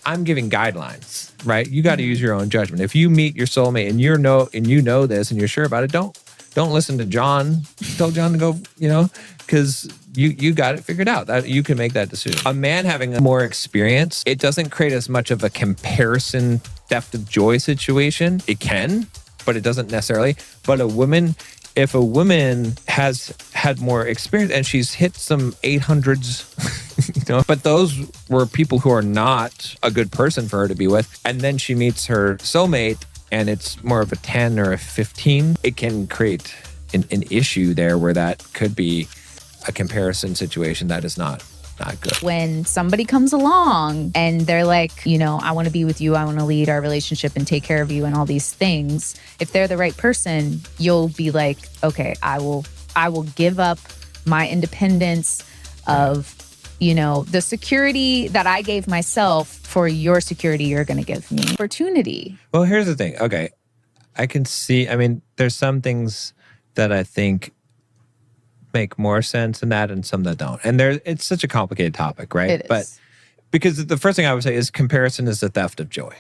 I'm giving guidelines, right? You got to use your own judgment. If you meet your soulmate and you know this and you're sure about it, don't listen to John. Tell John to go, because you got it figured out. That you can make that decision. A man having more experience, it doesn't create as much of a comparison theft of joy situation. It can, but it doesn't necessarily. But if a woman has had more experience and she's hit some 800s, but those were people who are not a good person for her to be with, and then she meets her soulmate and it's more of a 10 or a 15, it can create an issue there where that could be a comparison situation that is not good. When somebody comes along and they're like, I want to be with you, I want to lead our relationship and take care of you and all these things, if they're the right person, you'll be like, okay, I will give up my independence of, the security that I gave myself for your security you're going to give me. Opportunity. Well, here's the thing. Okay. I can see, there's some things that I think make more sense than that and some that don't. And it's such a complicated topic, right? It is. But because the first thing I would say is comparison is the theft of joy.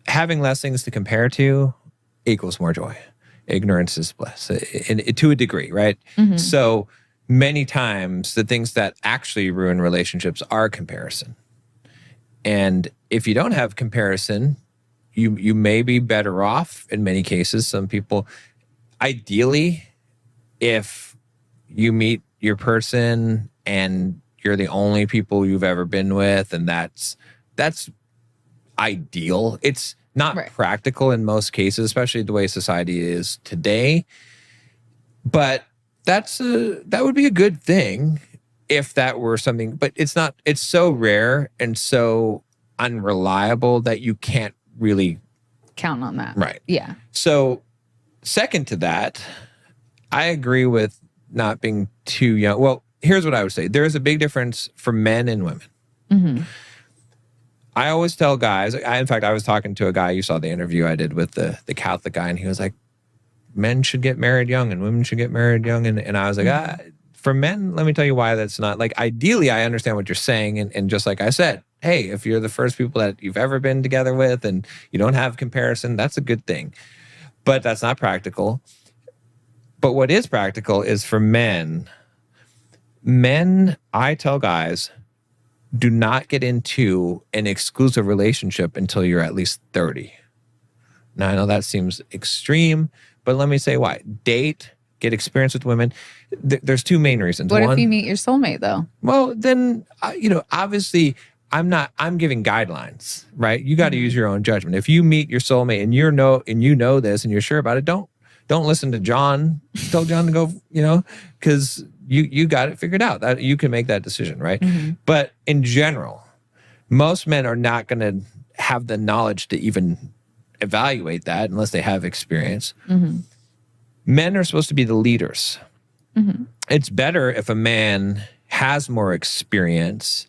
Having less things to compare to equals more joy. Ignorance is bliss, to a degree, right? Mm-hmm. So many times the things that actually ruin relationships are comparison. And if you don't have comparison, you may be better off in many cases. Some people, ideally, if you meet your person and you're the only people you've ever been with, and that's ideal. It's not practical in most cases, especially the way society is today. But that would be a good thing if that were something, but it's not. It's so rare and so unreliable that you can't really count on that. Right. Yeah. So second to that, I agree with not being too young. Well, here's what I would say. There is a big difference for men and women. Mm-hmm. I always tell guys, in fact, I was talking to a guy, you saw the interview I did with the Catholic guy, and he was like, men should get married young and women should get married young. And I was like, for men, let me tell you why that's not. Like, ideally, I understand what you're saying. And just like I said, hey, if you're the first people that you've ever been together with and you don't have comparison, that's a good thing. But that's not practical. But what is practical is for men, I tell guys, do not get into an exclusive relationship until you're at least 30. Now, I know that seems extreme, but let me say why. Date, get experience with women. There's two main reasons. What if you meet your soulmate, though? Well, then, obviously, I'm giving guidelines, right? You got to use your own judgment. If you meet your soulmate and you know this and you're sure about it, don't listen to John. Tell John to go, because you got it figured out. That you can make that decision, right? Mm-hmm. But in general, most men are not going to have the knowledge to even evaluate that unless they have experience. Mm-hmm. Men are supposed to be the leaders. Mm-hmm. It's better if a man has more experience,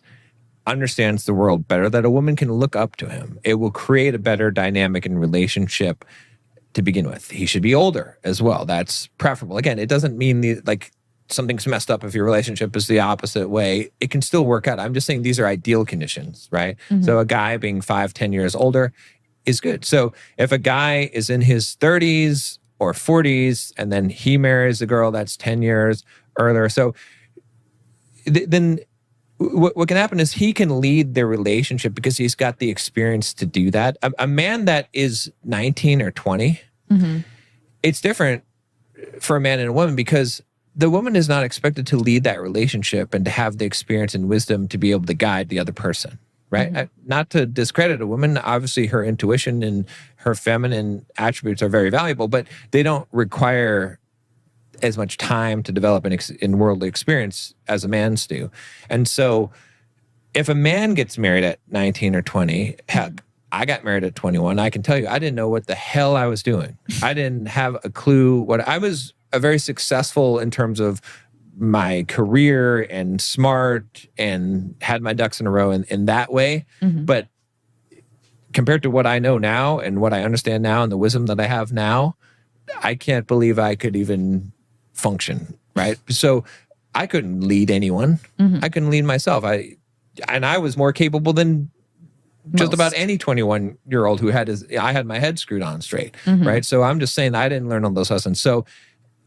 understands the world better, that a woman can look up to him. It will create a better dynamic in relationship to begin with. He should be older as well. That's preferable. Again, it doesn't mean something's messed up if your relationship is the opposite way. It can still work out. I'm just saying these are ideal conditions, right? Mm-hmm. So a guy being 5-10 years older is good. So if a guy is in his 30s or 40s and then he marries a girl that's 10 years earlier, so then what can happen is he can lead their relationship because he's got the experience to do that. A man that is 19 or 20, mm-hmm. it's different for a man and a woman because the woman is not expected to lead that relationship and to have the experience and wisdom to be able to guide the other person, right? Mm-hmm. Not to discredit a woman. Obviously, her intuition and her feminine attributes are very valuable, but they don't require as much time to develop in worldly experience as a man's do. And so if a man gets married at 19 or 20, heck, I got married at 21. I can tell you, I didn't know what the hell I was doing. I didn't have a clue I was very successful in terms of my career and smart and had my ducks in a row in that way. Mm-hmm. But compared to what I know now and what I understand now and the wisdom that I have now, I can't believe I could even function, right? So I couldn't lead anyone. Mm-hmm. I couldn't lead myself. and I was more capable than just Most. about any 21-year-old who I had my head screwed on straight, right? So I'm just saying I didn't learn all those lessons. So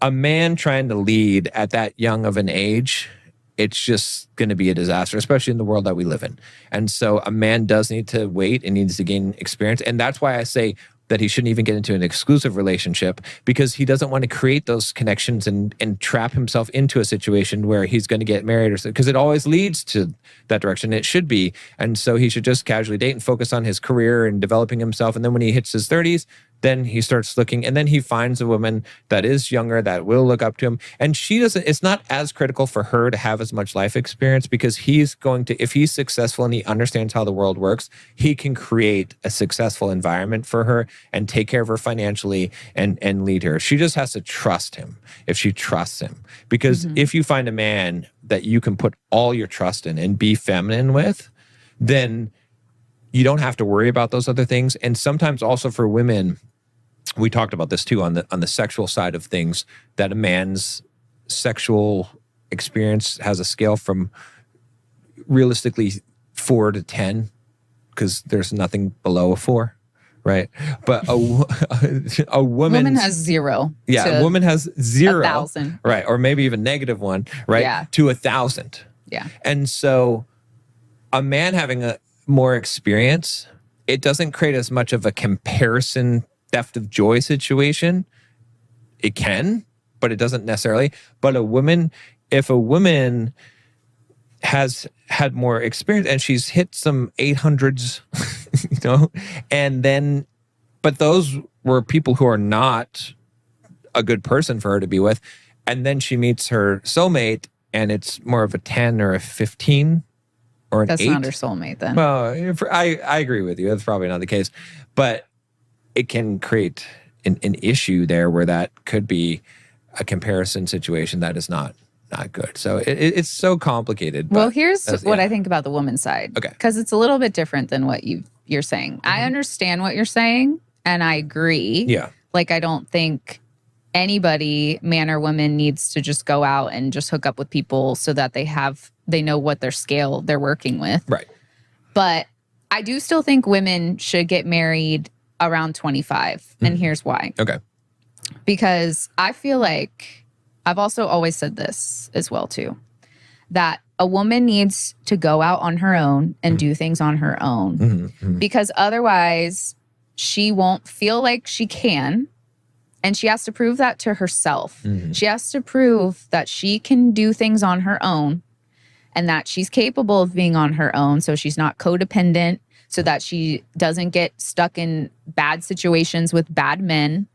a man trying to lead at that young of an age, it's just going to be a disaster, especially in the world that we live in. And so a man does need to wait and needs to gain experience. And that's why I say that he shouldn't even get into an exclusive relationship, because he doesn't want to create those connections and trap himself into a situation where he's going to get married, or because it always leads to that direction. It should be. And so he should just casually date and focus on his career and developing himself. And then when he hits his 30s, then he starts looking, and then he finds a woman that is younger, that will look up to him. And it's not as critical for her to have as much life experience, because if he's successful and he understands how the world works, he can create a successful environment for her and take care of her financially and lead her. She just has to trust him, if she trusts him. Because if you find a man that you can put all your trust in and be feminine with, then you don't have to worry about those other things. And sometimes also for women, we talked about this too on the sexual side of things, that a man's sexual experience has a scale from realistically 4 to 10, because there's nothing below a 4, right? But a woman has 0. Yeah, a woman has 0, 1,000, right? Or maybe even -1, right? Yeah. To 1,000. Yeah. And so a man having a more experience, it doesn't create as much of a comparison theft of joy situation. It can, but it doesn't necessarily. But if a woman has had more experience and she's hit some 800s, but those were people who are not a good person for her to be with. And then she meets her soulmate and it's more of a 10 or a 15 or an 8. That's not her soulmate then. Well, I agree with you. That's probably not the case. But it can create an issue there where that could be a comparison situation that is not good. So it's so complicated. Well, here's what I think about the woman's side. Okay. Because it's a little bit different than what you're saying. I understand what you're saying, and I agree. Yeah. Like, I don't think anybody, man or woman, needs to just go out and just hook up with people so that they know what their scale they're working with. Right. But I do still think women should get married around 25. And here's why. Okay. Because I feel like, I've also always said this as well too, that a woman needs to go out on her own and do things on her own. Because otherwise she won't feel like she can. And she has to prove that to herself. She has to prove that she can do things on her own and that she's capable of being on her own. So she's not codependent, so that she doesn't get stuck in bad situations with bad men.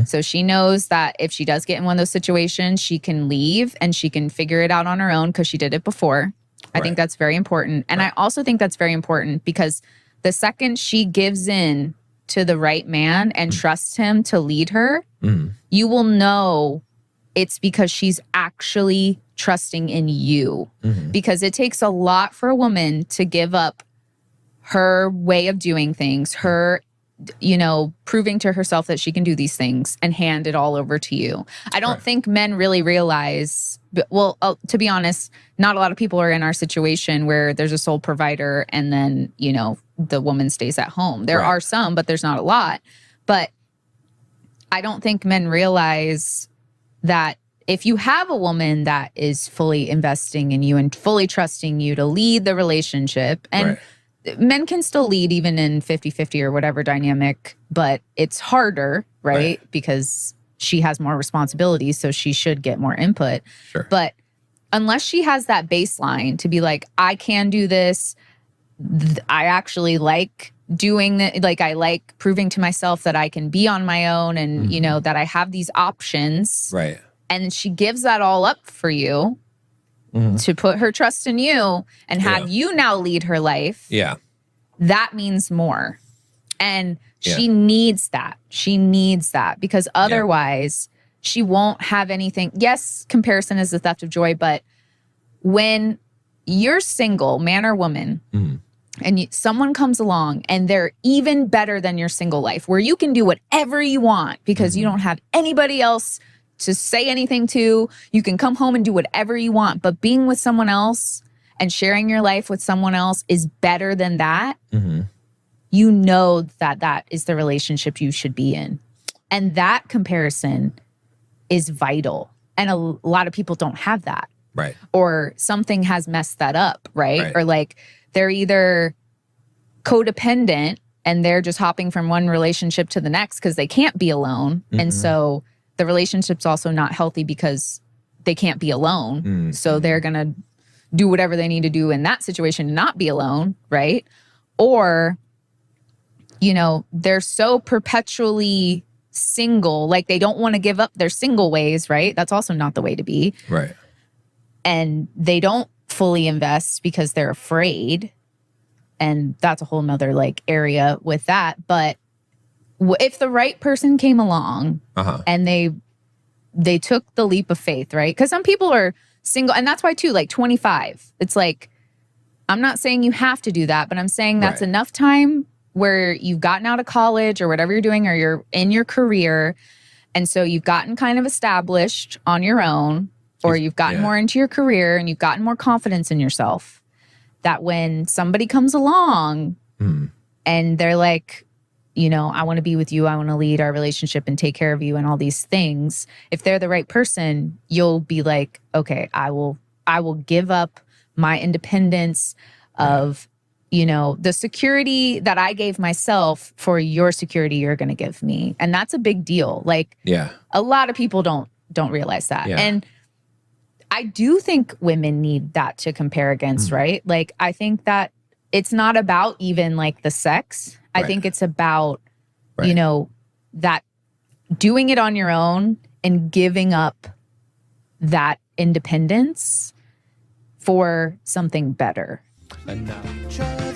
So she knows that if she does get in one of those situations, she can leave and she can figure it out on her own because she did it before. I think that's very important. And I also think that's very important because the second she gives in to the right man and trusts him to lead her, you will know it's because she's actually trusting in you. Because it takes a lot for a woman to give up her way of doing things, her, proving to herself that she can do these things and hand it all over to you. I don't think men really realize, to be honest, not a lot of people are in our situation where there's a sole provider and then, the woman stays at home. There are some, but there's not a lot. But I don't think men realize that if you have a woman that is fully investing in you and fully trusting you to lead the relationship, and men can still lead even in 50-50 or whatever dynamic, but it's harder, right? Because she has more responsibilities, so she should get more input. But unless she has that baseline to be like, I can do this, I actually like doing that, like I like proving to myself that I can be on my own and, that I have these options. Right. And she gives that all up for you. To put her trust in you and have you now lead her life. Yeah. That means more. And she needs that. She needs that because otherwise she won't have anything. Yes, comparison is the theft of joy, but when you're single, man or woman, and someone comes along and they're even better than your single life where you can do whatever you want because you don't have anybody else to say anything to, you can come home and do whatever you want. But being with someone else and sharing your life with someone else is better than that, Mm-hmm. you know that that is the relationship you should be in. And that comparison is vital. And a lot of people don't have that. Right. Or something has messed that up, right? Or like they're either codependent and they're just hopping from one relationship to the next because they can't be alone. Mm-hmm. And so the relationship's also not healthy because they can't be alone. Mm-hmm. So they're going to do whatever they need to do in that situation to not be alone, right? Or, you know, they're so perpetually single, like they don't want to give up their single ways, right? That's also not the way to be. Right. And they don't fully invest because they're afraid. And that's a whole nother like area with that. But if the right person came along and they took the leap of faith, right? Because some people are single, and that's why too, like 25. It's like, I'm not saying you have to do that, but I'm saying that's enough time where you've gotten out of college or whatever you're doing, or you're in your career. And so you've gotten kind of established on your own, or you've gotten more into your career and you've gotten more confidence in yourself, that when somebody comes along and they're like, you know, I want to be with you, I want to lead our relationship and take care of you and all these things. If they're the right person, you'll be like, okay, I will give up my independence of, you know, the security that I gave myself for your security you're going to give me. And that's a big deal. Like, a lot of people don't realize that. And I do think women need that to compare against, right? Like, I think that it's not about even like the sex. I think it's about, you know, that doing it on your own and giving up that independence for something better. Enough.